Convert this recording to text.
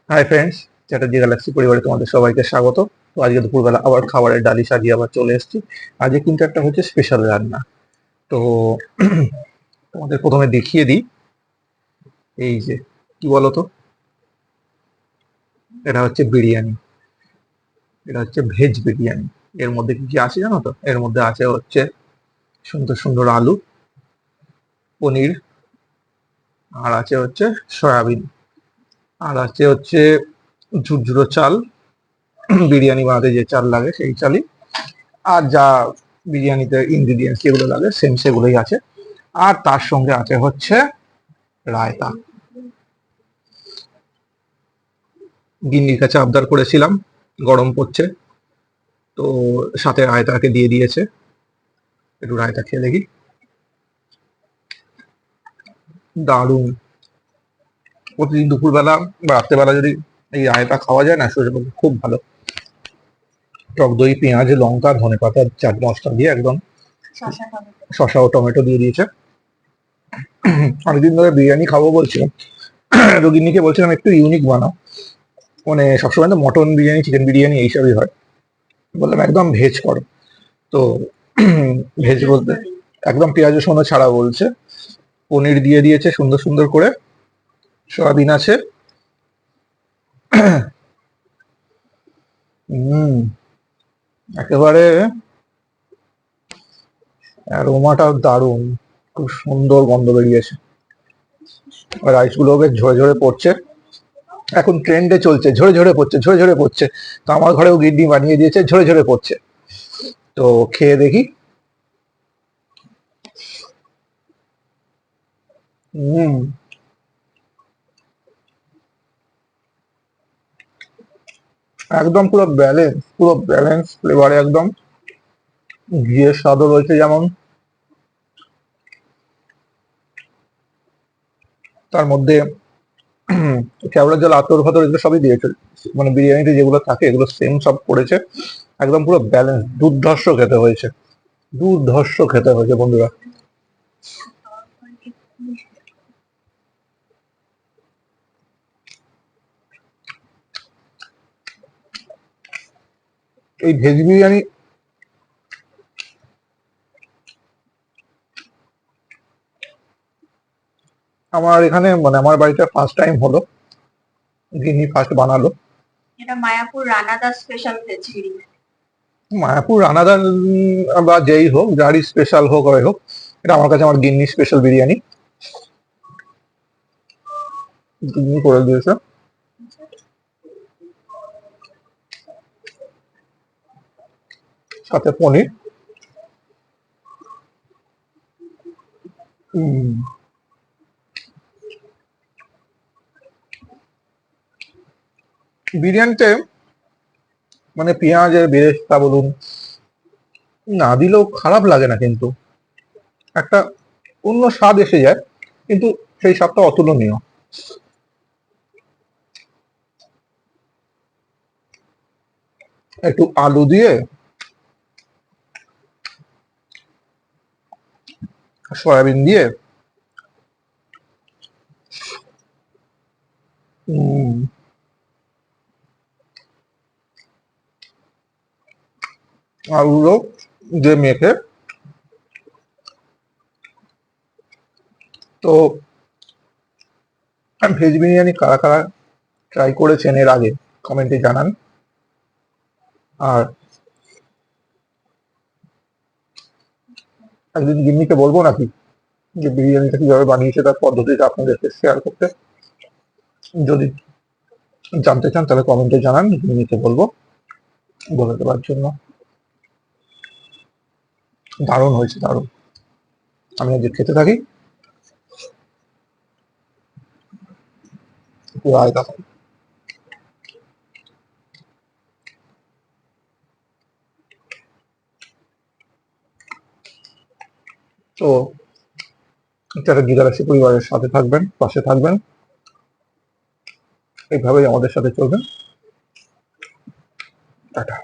Hi friends, Chatterjee Galaxy পরিবারে তোমাদের সবাইকে স্বাগত। তো আজকে দুপুরবেলা আবার খাবারের ডালি সাজিয়ে আবার চলে এসেছি। আজকে কিন্তু একটা হচ্ছে স্পেশাল রান্না। তো তোমাদের প্রথমে দেখিয়ে দিই। এই যে, কি বলতো, এটা হচ্ছে বিরিয়ানি। এটা হচ্ছে ভেজ বিরিয়ানি। এর মধ্যে কি কি আছে জানো তো? এর মধ্যে আছে হচ্ছে সুন্দর সুন্দর আলু, পনির, আর আছে হচ্ছে সয়াবিন, আর আছে হচ্ছে ঝুরঝুরো চাল, বিরিয়ানি বানাতে যে চাল লাগে সেই চালই। আর যা বিরিয়ানিতে ইনগ্রিডিয়েন্টস যেগুলো লাগে সেম সেগুলোই আছে। আর তার সঙ্গে আছে হচ্ছে রায়তা। গিন্নির কাছে আবদার করেছিলাম, গরম পড়ছে, তো সাথে রায়তাকে দিয়ে দিয়েছে। একটু রায়তা খেয়ে দেখি। দারুণ। প্রতিদিন দুপুরবেলা বা রাত্রেবেলা যদি এই রায়তা খাওয়া যায় না, শরীরের পক্ষে খুব ভালো। টক দই, পেঁয়াজ, লঙ্কা, ধনেপাতা, চাট মশলা দিয়ে একদম। শসা ও টমেটো দিয়ে দিয়েছে। অনেকদিন ধরে বিরিয়ানি খাবো বলছিলাম, তো গিন্নিকে বলছিলাম একটু ইউনিক বানাও। মানে সবসময় তো মটন বিরিয়ানি, চিকেন বিরিয়ানি এইসবই হয়। বললাম একদম ভেজ করো। তো ভেজ বলতে একদম পেঁয়াজ রসুন ছাড়া বলছে। পনির দিয়ে দিয়েছে সুন্দর সুন্দর করে, সয়াবিন আছে। হুম, একেবারে অ্যারোমাটাও দারুণ। খুব সুন্দর গন্ধ বেরিয়েছে। রাইস গুলো বেশ ঝরে ঝরে পড়ছে। এখন ট্রেন্ডে চলছে ঝরে ঝরে পড়ছে, ঝরে ঝরে পড়ছে। তো আমার ঘরেও গিন্নি বানিয়ে দিয়েছে ঝরে ঝরে পড়ছে। তো খেয়ে দেখি। হুম, একদম পুরো ব্যালেন্স ফ্লেভারে একদম। ঘিয়ের স্বাদও রয়েছে যেমন, তার মধ্যে কেওড়া জল, আতর ফাতর এগুলো সবই দিয়েছে। মানে বিরিয়ানিতে যেগুলো থাকে এগুলো সেম সব করেছে। একদম পুরো ব্যালেন্স, দুর্ধর্ষ খেতে হয়েছে। দুর্ধর্ষ খেতে হয়েছে বন্ধুরা। এই ভেজ বিরিয়ানি আমার এখানে, মানে আমার বাড়িতে ফার্স্ট টাইম হলো। যিনি ফার্স্ট বানালো। এটা মায়াপুর রানাদাস স্পেশাল ভেজ বিরিয়ানি। মায়াপুর রানাদার বা যেই হোক, যারই স্পেশাল হোক হয় হোক, এটা আমার কাছে আমার গিন্নি স্পেশাল বিরিয়ানি। গিন্নি করে দিয়েছে। সাথে পনির। উম, বিরিয়ানিতে মানে পেঁয়াজের বেরেস্তা বলুন, না দিলেও খারাপ লাগে না, কিন্তু একটা অন্য স্বাদ এসে যায়। কিন্তু সেই স্বাদটা অতুলনীয়। একটু আলু দিয়ে, সয়াবিন দিয়ে, উম, আলুগুলো দিয়ে মেখে। তো ভেজ বিরিয়ানি কারা কারা ট্রাই করেছেন এর আগে কমেন্টে জানান। আর একদিন গিন্নিকে বলবো নাকি যে বিরিয়ানিটা কিভাবে বানিয়েছে তার পদ্ধতিটা আপনাদেরকে শেয়ার করতে। যদি জানতে চান তাহলে কমেন্টে জানান, গিন্নিকে বলবো বলে দেওয়ার জন্য। দারুণ হয়েছে, দারুণ। আমি আজকে খেতে থাকি। পুরো আয়তা। তো যারা গিগারাসি পরিবারের সাথে থাকবেন, পাশে থাকবেন, এইভাবেই আমাদের সাথে চলবেন। টাটা।